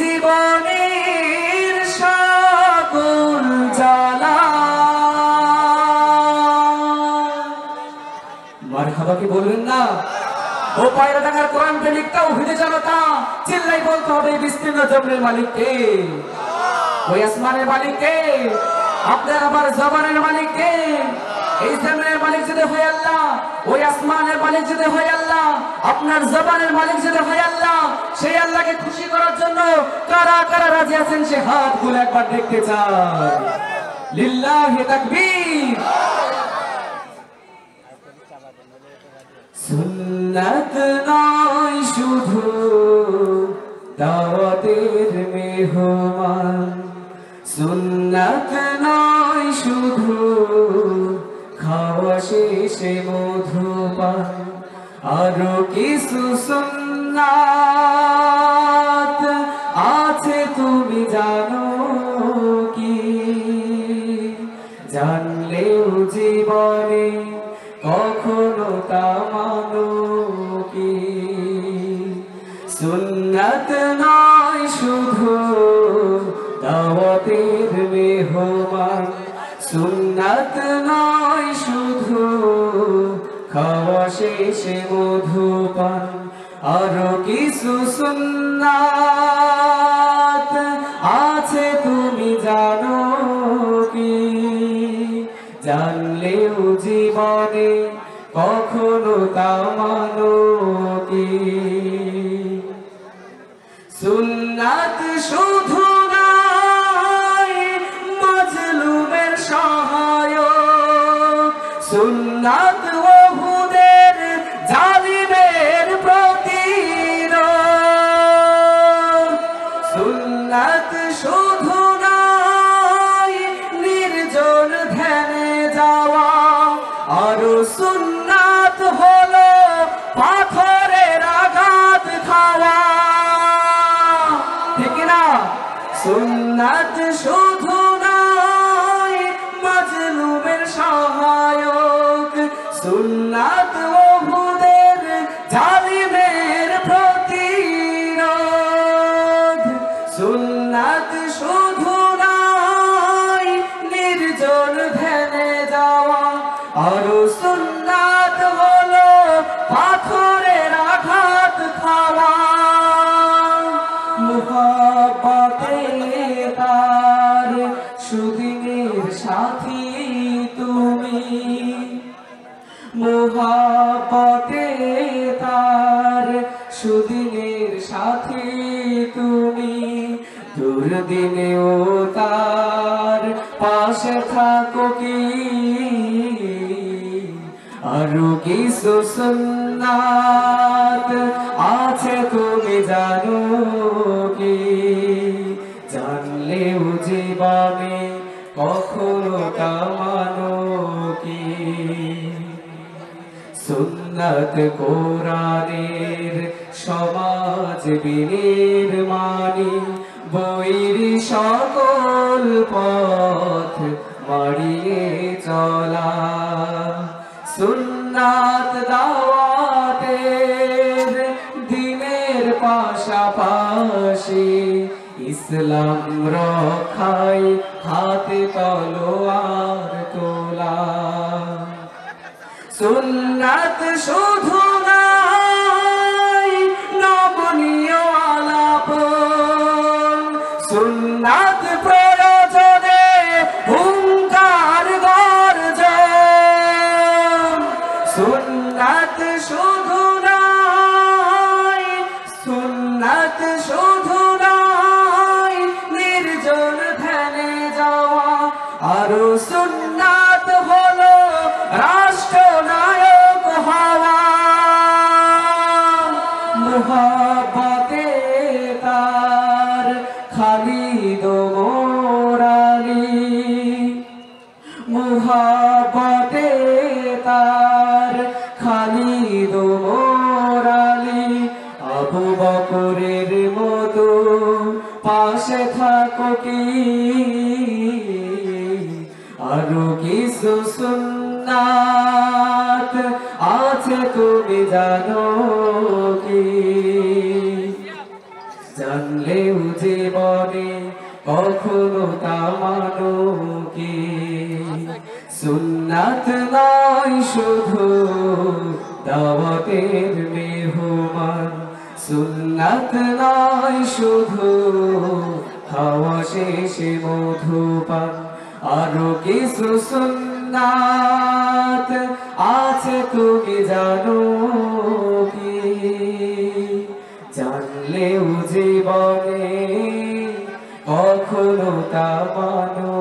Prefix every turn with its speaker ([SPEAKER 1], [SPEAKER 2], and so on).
[SPEAKER 1] জীবনের সকল জ্বালা। মারহাবা কি বলবেন না? ও পায়রা ডাঙ্গার কোরআন প্রেমিক তাওহীদে জনতা, চিল্লাই বলতে হবে বিস্তীর্ণ জমিনের মালিক কে? ওই আসমানের মালিক কে? আপনার আমার জবানের মালিক কে? এই জমিনের মালিক যদি হয় আল্লাহ, ওই আসমানের মালিক যদি হয় আল্লাহ, আপনার জবানের মালিক যদি হয় আল্লাহ, সেই আল্লাহকে খুশি করার জন্য কারা কারা রাজি আছেন সে হাত গুলো একবার দেখতে চাই। লিল্লাহি তাকবীর। সুন্নাত নয় শুধু দাওয়াতের মেহমান, সুন্নাত নয় শুধু খাওয়া শেষে মধুপান, আরো কিছু সুন্নাত আছে তুমি জানো কি? জানলেও জীবনে কখনো তা মানো কি? সুন্নাত নয় শুধু দাওয়াতের মেহমান, সুন্নাত নয় শুধু খাওয়া শেষে মধুপান, আরো কিছু সুন্নাত আছে তুমি জানো কি? জানলেও জীবনে কখনো তা মানো কি? সুন্নাত শুধু নয় মাজলুমের সহায়ক, সুন্নাত ওহুদের জালিমের প্রতিরোধ, সুন্নাত শুধু নয় নির্জন ধ্যানে যাওয়া, আরো সুন্নাত হলো পাথরের আঘাত খাওয়া। ঠিক না? সুন্নাত শুধু নয় মাজলুমের সহায়ক, সুন্নাত ওহুদের জালিমের প্রতিরোধ, সুন্নাত শুধু নয় নির্জন ধ্যানে যাওয়া, আরো সুন্নাত হলো পাথরের আঘাত খাওয়া। মুহাব্বতে তার সুদিনের সাথী তুমি, মুহাব্বতে তার সুদিনের সাথী তুমি, দুর্দিনেও তার পাশে থাকো কি? আরো কিছু সুন্নাত আছে তুমি জানো কি? জানলেও জীবনে কখনো তা মানো কি? সুন্নাত কোরআনের সমাজ বিনির্মাণী, বৈর সকল পথ মাড়িয়ে চলা, সুন্নাত দাওয়াতের দিনের পাশাপাশি, ইসলাম রক্ষায় হাতে তলোয়ার তোলা। সুন্নাত শুধু নয় নমনীয় আলাপন, সুন্নাত প্রয়োজনে হুঙ্কার গর্জন, সুন্নাত শুধু নয়, সুন্নাত শুধু নয় নির্জন ধ্যানে যাওয়া, আরো সুন্নাত হলো রাষ্ট্রনায়ক হওয়া। মুহাব্বতে তার খালিদ ওমর আলী, মুহাব্বতে তার খালিদ ওমর আলী, আবু বকরের মতো পাশে থাকো কি? আরো কিছু সুন্নাত আছে তুমি জানো কি? জান জানলেও জীবনে কখনো তা মানো কি সুন্নাত নয় শুধু দাওয়াতের মেহমান সুন্নাত নয় শুধু খাওয়া শেষে মধুপান আরো কিছু সুন্নাত আছে তুমি জানো কি জানলেও জীবনে কখনো তা মানো